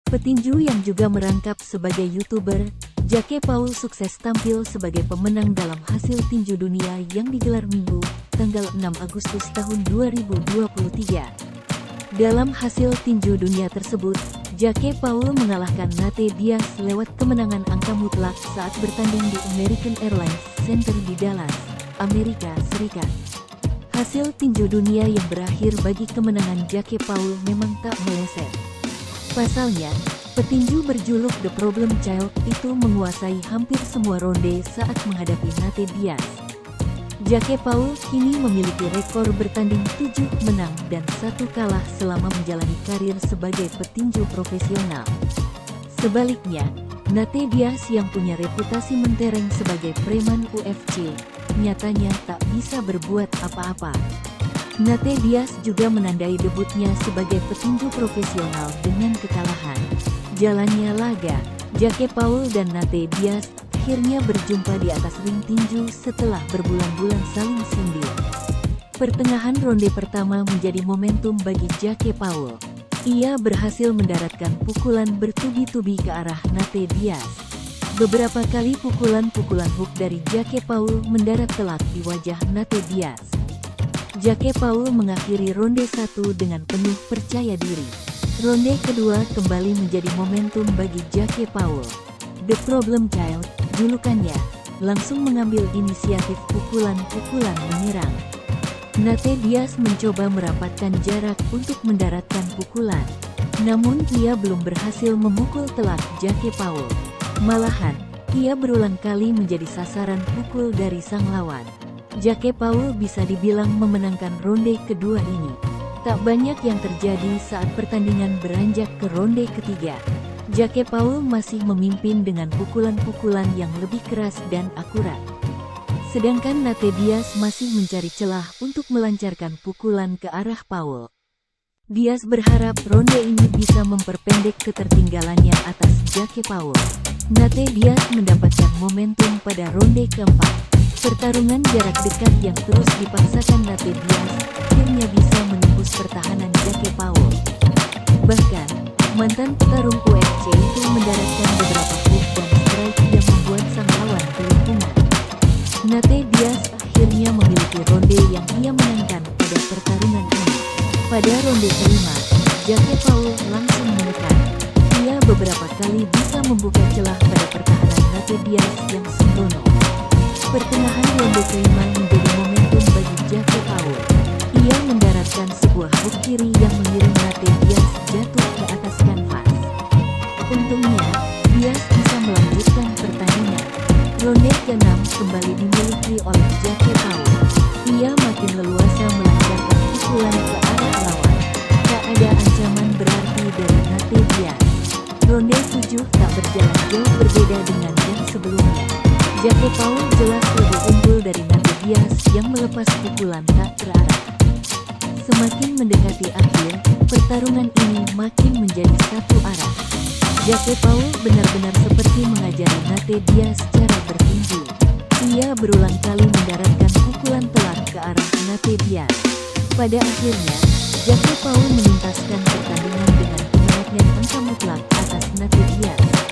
Petinju yang juga merangkap sebagai YouTuber, Jake Paul sukses tampil sebagai pemenang dalam hasil tinju dunia yang digelar Minggu, tanggal 6 Agustus tahun 2023. Dalam hasil tinju dunia tersebut, Jake Paul mengalahkan Nate Diaz lewat kemenangan angka mutlak saat bertanding di American Airlines Center di Dallas, Amerika Serikat. Hasil tinju dunia yang berakhir bagi kemenangan Jake Paul memang tak meleset. Pasalnya, petinju berjuluk The Problem Child itu menguasai hampir semua ronde saat menghadapi Nate Diaz. Jake Paul kini memiliki rekor bertanding 7 menang dan 1 kalah selama menjalani karir sebagai petinju profesional. Sebaliknya, Nate Diaz yang punya reputasi mentereng sebagai preman UFC, nyatanya tak bisa berbuat apa-apa. Nate Diaz juga menandai debutnya sebagai petinju profesional dengan kekalahan. Jalannya laga, Jake Paul dan Nate Diaz akhirnya berjumpa di atas ring tinju setelah berbulan-bulan saling sindir. Pertengahan ronde pertama menjadi momentum bagi Jake Paul. Ia berhasil mendaratkan pukulan bertubi-tubi ke arah Nate Diaz. Beberapa kali pukulan-pukulan hook dari Jake Paul mendarat telak di wajah Nate Diaz. Jake Paul mengakhiri ronde 1 dengan penuh percaya diri. Ronde kedua kembali menjadi momentum bagi Jake Paul. The Problem Child, julukannya, langsung mengambil inisiatif pukulan-pukulan menyerang. Nate Diaz mencoba merapatkan jarak untuk mendaratkan pukulan. Namun ia belum berhasil memukul telak Jake Paul. Malahan, ia berulang kali menjadi sasaran pukul dari sang lawan. Jake Paul bisa dibilang memenangkan ronde kedua ini. Tak banyak yang terjadi saat pertandingan beranjak ke ronde ketiga. Jake Paul masih memimpin dengan pukulan-pukulan yang lebih keras dan akurat. Sedangkan Nate Diaz masih mencari celah untuk melancarkan pukulan ke arah Paul. Diaz berharap ronde ini bisa memperpendek ketertinggalannya atas Jake Paul. Nate Diaz mendapatkan momentum pada ronde keempat. Pertarungan jarak dekat yang terus dipaksakan Nate Diaz akhirnya bisa menembus pertahanan Jake Paul. Bahkan, mantan petarung UFC itu mendaratkan beberapa hook dan strike yang membuat sang lawan kelimpungan. Nate Diaz akhirnya memiliki ronde yang ia menangkan pada pertarungan ini. Pada ronde kelima, Jake Paul langsung menekan. Ia beberapa kali bisa membuka celah pada pertahanan Nate Diaz yang sembrono. Pertengahan ronde kelima menjadi momentum bagi Jake Paul. Ia mendaratkan sebuah hook kiri yang mengirim Nate Diaz jatuh ke atas kanvas. Untungnya, Diaz bisa melanjutkan pertandingan. Ronde ke-6 kembali dimiliki oleh Jake Paul. Ia makin leluasa melancarkan pukulan ke arah lawan. Tak ada ancaman berarti dari Nate Diaz. Ronde 7 tak berjalan jauh berbeda dengan yang sebelumnya. Jake Paul jelas lebih unggul dari Nate Diaz yang melepas pukulan tak terarah. Semakin mendekati akhir, pertarungan ini makin menjadi satu arah. Jake Paul benar-benar seperti mengajari Nate Diaz cara bertinju. Ia berulang kali mendaratkan pukulan telak ke arah Nate Diaz. Pada akhirnya, Jake Paul menuntaskan pertandingan dengan kemenangan angka mutlak atas Nate Diaz.